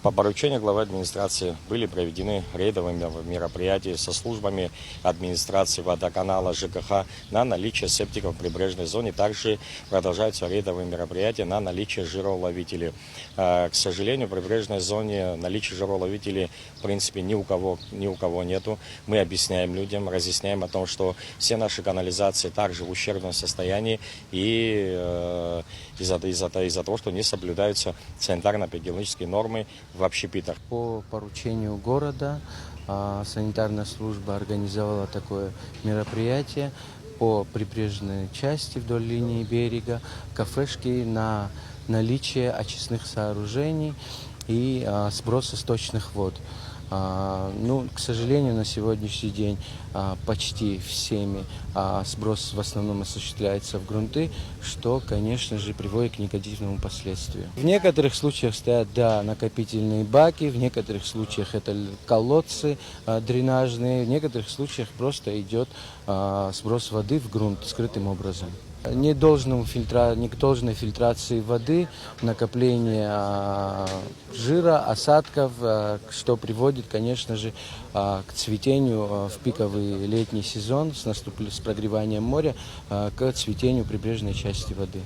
По поручению главы администрации были проведены рейдовые мероприятия со службами администрации, водоканала, ЖКХ на наличие септиков в прибрежной зоне. Также продолжаются рейдовые мероприятия на наличие жироловителей. К сожалению, в прибрежной зоне наличие жироловителей в принципе ни у кого нету. Мы объясняем людям, разъясняем о том, что все наши канализации также в ущербном состоянии и из-за того, что не соблюдаются санитарно-эпидемиологические нормы в общепитах. По поручению города санитарная служба организовала такое мероприятие по прибрежной части вдоль линии берега, кафешки на наличие очистных сооружений и сброса сточных вод. К сожалению, на сегодняшний день почти всеми сброс в основном осуществляется в грунты, что, конечно же, приводит к негативному последствию. В некоторых случаях стоят, накопительные баки, в некоторых случаях это колодцы дренажные, в некоторых случаях просто идет сброс воды в грунт скрытым образом. Не должной фильтрации воды, накопление жира, осадков, что приводит, конечно же, к цветению в пиковый летний сезон с прогреванием моря, к цветению прибрежной части воды.